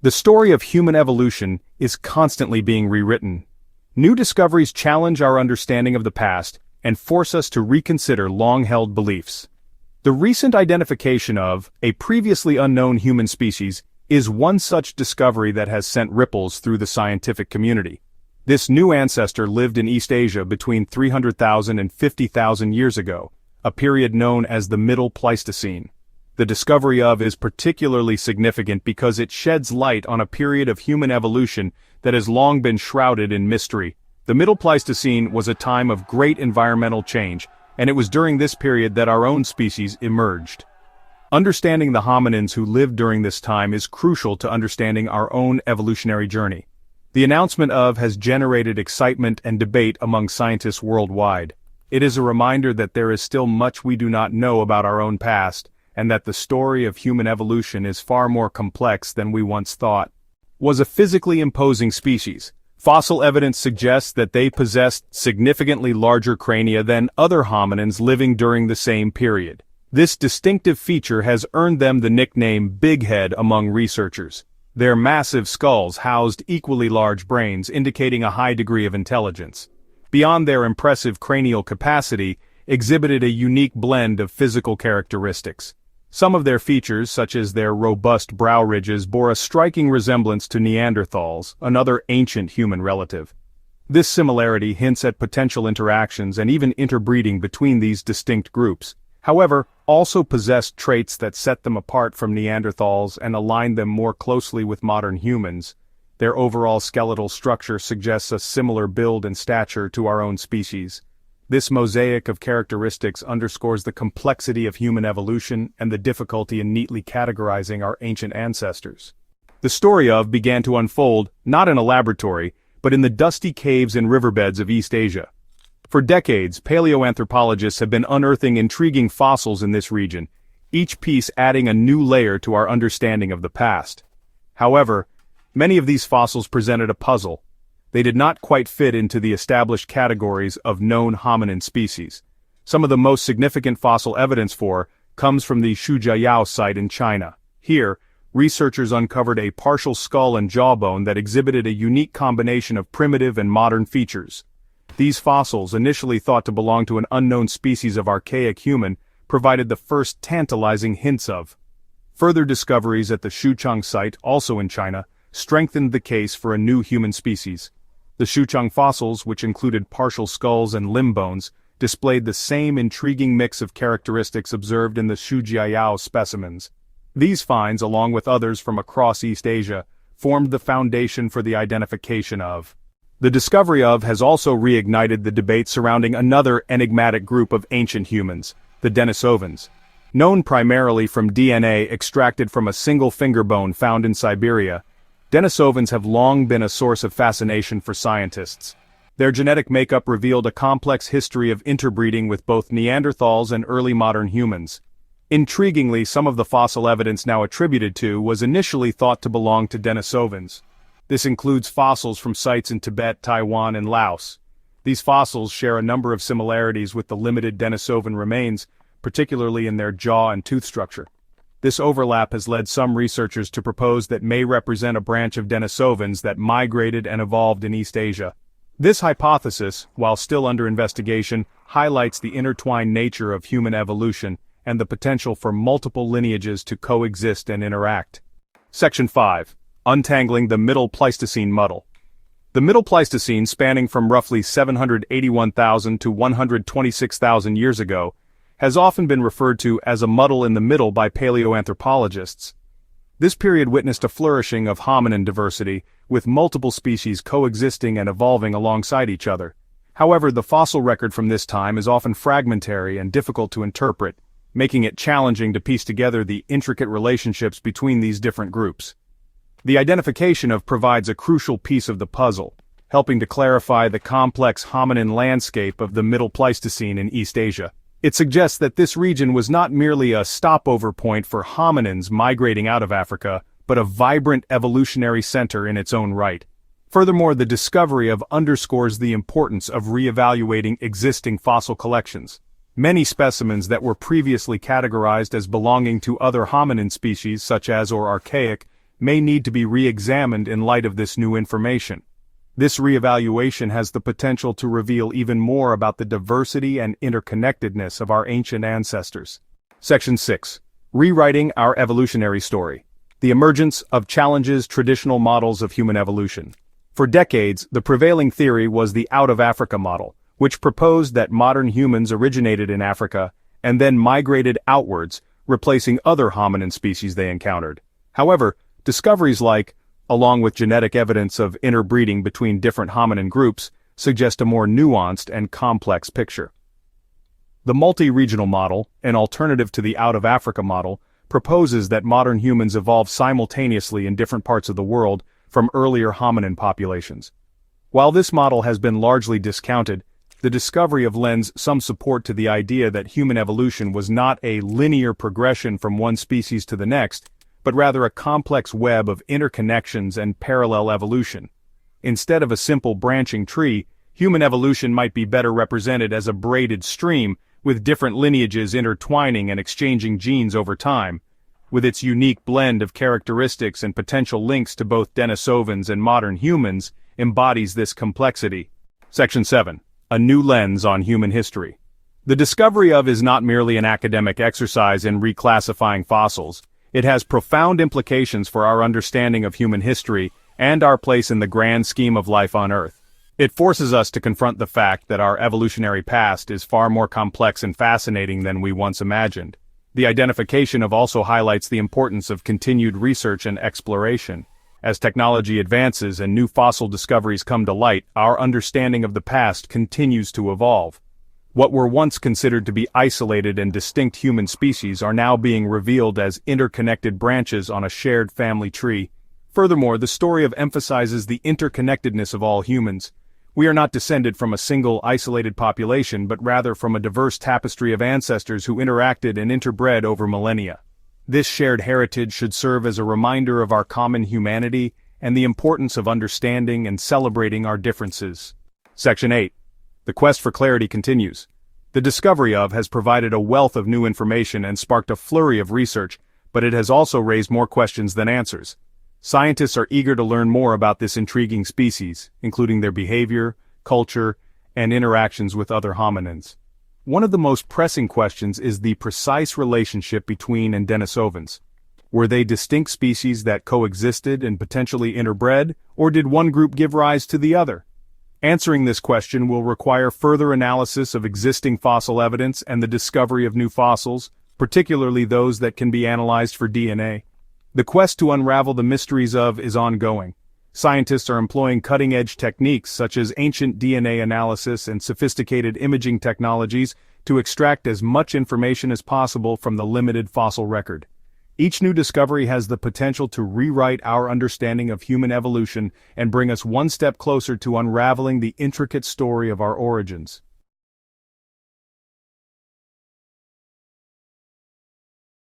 The story of human evolution is constantly being rewritten. New discoveries challenge our understanding of the past and force us to reconsider long-held beliefs. The recent identification of a previously unknown human species is one such discovery that has sent ripples through the scientific community. This new ancestor lived in East Asia between 300,000 and 50,000 years ago, a period known as the Middle Pleistocene. The discovery of is particularly significant because it sheds light on a period of human evolution that has long been shrouded in mystery. The Middle Pleistocene was a time of great environmental change, and it was during this period that our own species emerged. Understanding the hominins who lived during this time is crucial to understanding our own evolutionary journey. The announcement of has generated excitement and debate among scientists worldwide. It is a reminder that there is still much we do not know about our own past, and that the story of human evolution is far more complex than we once thought. Was a physically imposing species. Fossil evidence suggests that they possessed significantly larger crania than other hominins living during the same period. This distinctive feature has earned them the nickname Big Head among researchers. Their massive skulls housed equally large brains, indicating a high degree of intelligence. Beyond their impressive cranial capacity, exhibited a unique blend of physical characteristics. Some of their features, such as their robust brow ridges, bore a striking resemblance to Neanderthals, another ancient human relative. This similarity hints at potential interactions and even interbreeding between these distinct groups. However, also possessed traits that set them apart from Neanderthals and align them more closely with modern humans. Their overall skeletal structure suggests a similar build and stature to our own species. This mosaic of characteristics underscores the complexity of human evolution and the difficulty in neatly categorizing our ancient ancestors. The story of began to unfold, not in a laboratory, but in the dusty caves and riverbeds of East Asia. For decades, paleoanthropologists have been unearthing intriguing fossils in this region, each piece adding a new layer to our understanding of the past. However, many of these fossils presented a puzzle. They did not quite fit into the established categories of known hominin species. Some of the most significant fossil evidence comes from the Shujiayao site in China. Here, researchers uncovered a partial skull and jawbone that exhibited a unique combination of primitive and modern features. These fossils, initially thought to belong to an unknown species of archaic human, provided the first tantalizing hints of. Further discoveries at the Xuchang site, also in China, strengthened the case for a new human species. The Xuchang fossils, which included partial skulls and limb bones, displayed the same intriguing mix of characteristics observed in the Shujiayao specimens. These finds, along with others from across East Asia, formed the foundation for the identification of. The discovery of has also reignited the debate surrounding another enigmatic group of ancient humans, the Denisovans. Known primarily from DNA extracted from a single finger bone found in Siberia, Denisovans have long been a source of fascination for scientists. Their genetic makeup revealed a complex history of interbreeding with both Neanderthals and early modern humans. Intriguingly, some of the fossil evidence now attributed to was initially thought to belong to Denisovans. This includes fossils from sites in Tibet, Taiwan, and Laos. These fossils share a number of similarities with the limited Denisovan remains, particularly in their jaw and tooth structure. This overlap has led some researchers to propose that may represent a branch of Denisovans that migrated and evolved in East Asia. This hypothesis, while still under investigation, highlights the intertwined nature of human evolution and the potential for multiple lineages to coexist and interact. Section 5. Untangling the Middle Pleistocene Muddle. The Middle Pleistocene, spanning from roughly 781,000 to 126,000 years ago, has often been referred to as a muddle in the middle by paleoanthropologists. This period witnessed a flourishing of hominin diversity, with multiple species coexisting and evolving alongside each other. However, the fossil record from this time is often fragmentary and difficult to interpret, making it challenging to piece together the intricate relationships between these different groups. The identification of provides a crucial piece of the puzzle, helping to clarify the complex hominin landscape of the Middle Pleistocene in East Asia. It suggests that this region was not merely a stopover point for hominins migrating out of Africa, but a vibrant evolutionary center in its own right. Furthermore, the discovery of underscores the importance of reevaluating existing fossil collections. Many specimens that were previously categorized as belonging to other hominin species, such as or archaic, may need to be re-examined in light of this new information. This reevaluation has the potential to reveal even more about the diversity and interconnectedness of our ancient ancestors. Section 6. Rewriting our evolutionary story. The emergence of challenges traditional models of human evolution. For decades, the prevailing theory was the out-of-Africa model, which proposed that modern humans originated in Africa and then migrated outwards, replacing other hominin species they encountered. However, discoveries like, along with genetic evidence of interbreeding between different hominin groups, suggest a more nuanced and complex picture. The multi-regional model, an alternative to the out-of-Africa model, proposes that modern humans evolved simultaneously in different parts of the world from earlier hominin populations. While this model has been largely discounted, the discovery lends some support to the idea that human evolution was not a linear progression from one species to the next, but rather a complex web of interconnections and parallel evolution. Instead of a simple branching tree, human evolution might be better represented as a braided stream, with different lineages intertwining and exchanging genes over time. With its unique blend of characteristics and potential links to both Denisovans and modern humans, embodies this complexity. Section 7. A new lens on human history. The discovery of is not merely an academic exercise in reclassifying fossils. It has profound implications for our understanding of human history and our place in the grand scheme of life on Earth. It forces us to confront the fact that our evolutionary past is far more complex and fascinating than we once imagined. The identification of also highlights the importance of continued research and exploration. As technology advances and new fossil discoveries come to light, our understanding of the past continues to evolve. What were once considered to be isolated and distinct human species are now being revealed as interconnected branches on a shared family tree. Furthermore, the story emphasizes the interconnectedness of all humans. We are not descended from a single isolated population, but rather from a diverse tapestry of ancestors who interacted and interbred over millennia. This shared heritage should serve as a reminder of our common humanity and the importance of understanding and celebrating our differences. Section 8. The quest for clarity continues. The discovery has provided a wealth of new information and sparked a flurry of research, but it has also raised more questions than answers. Scientists are eager to learn more about this intriguing species, including their behavior, culture, and interactions with other hominins. One of the most pressing questions is the precise relationship between and Denisovans. Were they distinct species that coexisted and potentially interbred, or did one group give rise to the other? Answering this question will require further analysis of existing fossil evidence and the discovery of new fossils, particularly those that can be analyzed for DNA. The quest to unravel the mysteries is ongoing. Scientists are employing cutting-edge techniques such as ancient DNA analysis and sophisticated imaging technologies to extract as much information as possible from the limited fossil record. Each new discovery has the potential to rewrite our understanding of human evolution and bring us one step closer to unraveling the intricate story of our origins.